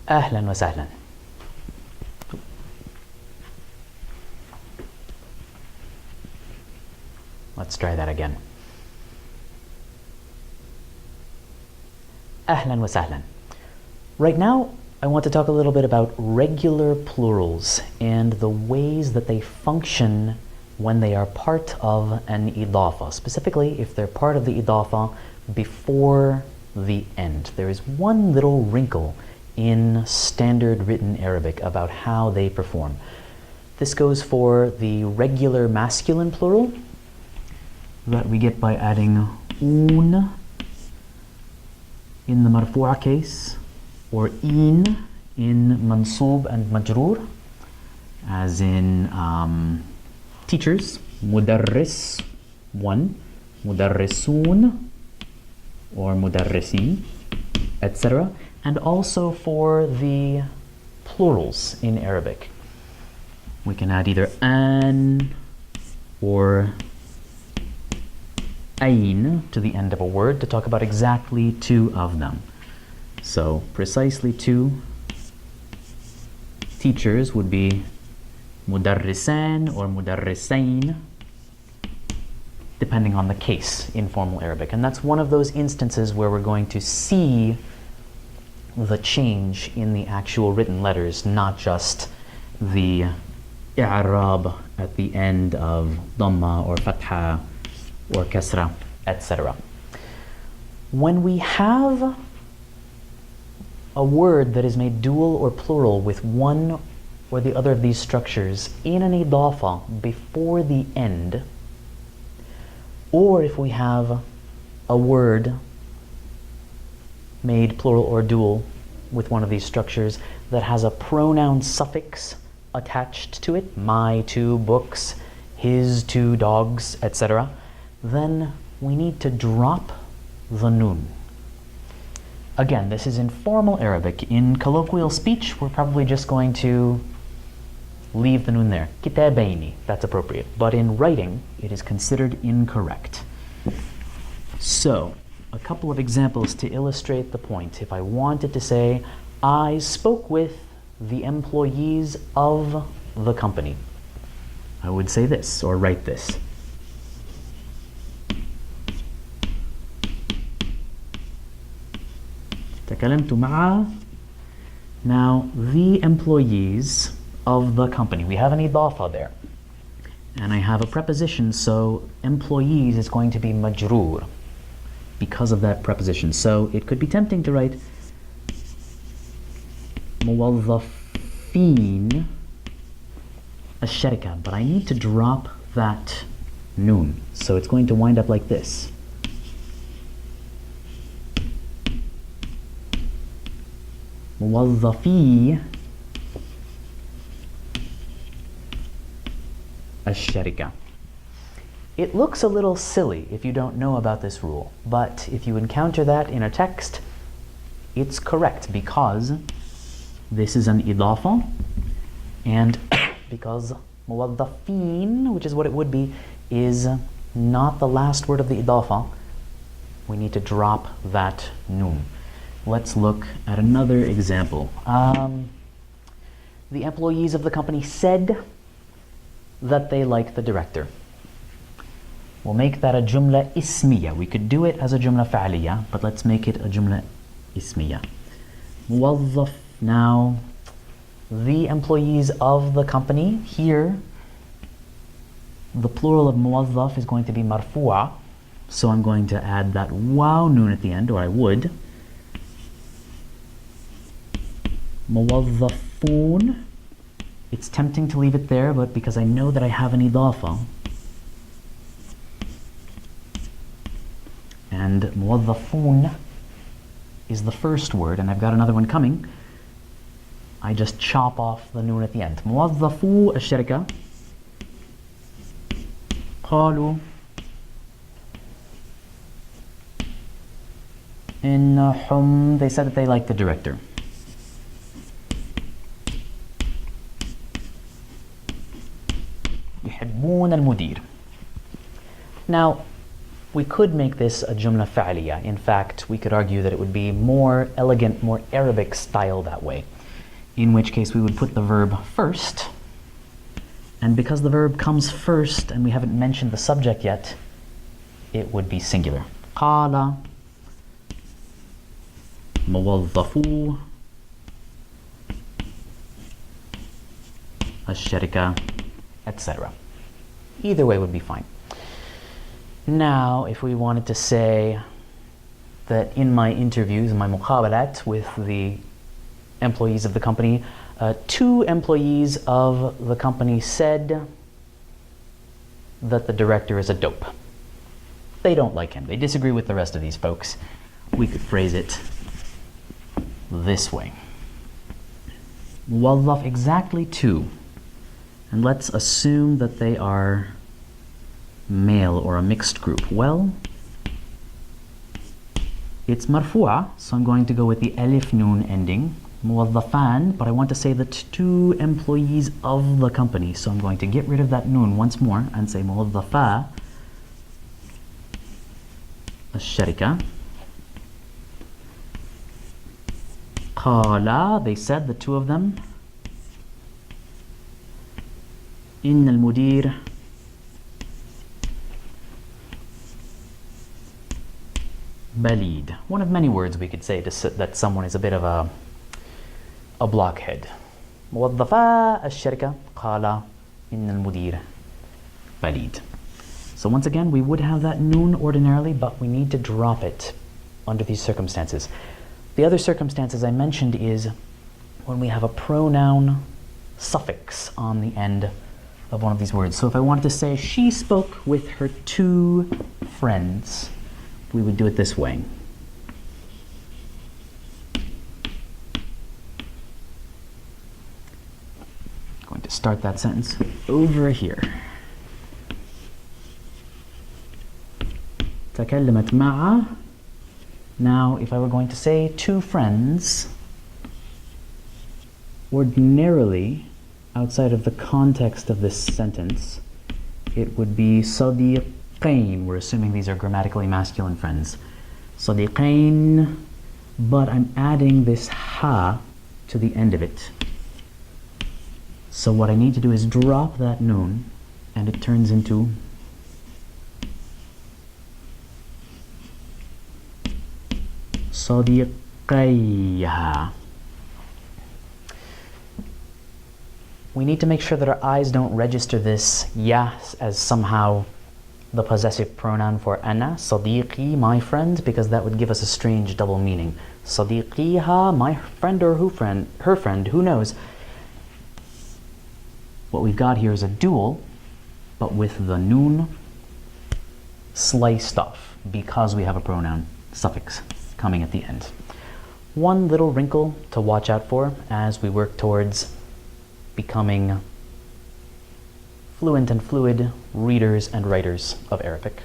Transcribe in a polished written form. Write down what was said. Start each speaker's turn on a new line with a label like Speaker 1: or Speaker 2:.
Speaker 1: أهلا وسهلا. Let's try that again. أهلا وسهلا. Right now, I want to talk a little bit about regular plurals and the ways that they function when they are part of an idafa, specifically if they're part of the idafa before the end. There is one little wrinkle in standard written Arabic about how they perform. This goes for the regular masculine plural that we get by adding un in the marfu'a case, or in mansub and majroor, as in teachers, mudarris, one, mudarrisun, or mudarrisi, etc. And also for the plurals in Arabic. We can add either an or ayn to the end of a word to talk about exactly two of them. So precisely two teachers would be mudarrisan or mudarrisain, depending on the case in formal Arabic. And that's one of those instances where we're going to see the change in the actual written letters, not just the i'rab at the end of dhamma or fatha or kasra, etc. When we have a word that is made dual or plural with one or the other of these structures in an idafa before the end, or if we have a word made plural or dual with one of these structures that has a pronoun suffix attached to it, my two books, his two dogs, etc., then we need to drop the nun. Again, this is in formal Arabic. In colloquial speech, we're probably just going to leave the nun there. Kitabaini, that's appropriate. But in writing, it is considered incorrect. So, a couple of examples to illustrate the point. If I wanted to say, I spoke with the employees of the company, I would say this, or write this. تكلمت مع. Now, the employees of the company. We have an idafa there. And I have a preposition, so employees is going to be majroor because of that preposition. So it could be tempting to write موظفين الشركة, but I need to drop that noon. So it's going to wind up like this. موظفي الشركة. It looks a little silly if you don't know about this rule, but if you encounter that in a text, it's correct because this is an idafa, and because موظفين, which is what it would be, is not the last word of the idafa, we need to drop that noon. Let's look at another example. The employees of the company said that they like the director. We'll make that a jumla ismiya. We could do it as a jumla fa'liya, but let's make it a jumla ismiya. Muwazzaf. Now, the employees of the company, here, the plural of muwazzaf is going to be marfu'a, so I'm going to add that waw noon at the end, or I would. Muwazzafun. It's tempting to leave it there, but because I know that I have an idafa, and muwazzafun is the first word, and I've got another one coming, I just chop off the noon at the end. موظفو الشركة قالوا إنهم, they said that they like the director. يحبون المدير. Now, we could make this a jumla fa'liya. In fact, we could argue that it would be more elegant, more Arabic style that way. in which case we would put the verb first. And because the verb comes first and we haven't mentioned the subject yet, it would be singular. قال موظفو الشركة, etc. Either way would be fine. Now, if we wanted to say that in my interviews, in my muqabalat with the employees of the company, 2 employees of the company said that the director is a dope. They don't like him. They disagree with the rest of these folks. We could phrase it this way. Muwazzaf, exactly 2. And let's assume that they are male or a mixed group. Well, it's marfu'a, so I'm going to go with the alif noon ending. Muwazzafan, but I want to say that 2 employees of the company, so I'm going to get rid of that noon once more and say muwazzafa الشركة. قال, they said, the 2 of them, إن المدير بليد. One of many words we could say that someone is a bit of a blockhead. موظفا الشركة قال إن المدير بليد. So once again, we would have that noon ordinarily, but we need to drop it under these circumstances. The other circumstances I mentioned is when we have a pronoun suffix on the end of one of these words. So if I wanted to say she spoke with her 2 friends, we would do it this way. I'm going to start that sentence over here. تكلمت مع. Now, if I were going to say 2 friends, ordinarily, outside of the context of this sentence, it would be صديقين. We're assuming these are grammatically masculine friends. صديقين, but I'm adding this ha to the end of it. So what I need to do is drop that noon, and it turns into صديقيها. We need to make sure that our eyes don't register this ya as somehow the possessive pronoun for ana, صديقي, my friend, because that would give us a strange double meaning. صديقيها, my friend or her friend, who knows? What we've got here is a dual, but with the noon sliced off because we have a pronoun suffix coming at the end. One little wrinkle to watch out for as we work towards becoming fluent and fluid readers and writers of Arabic.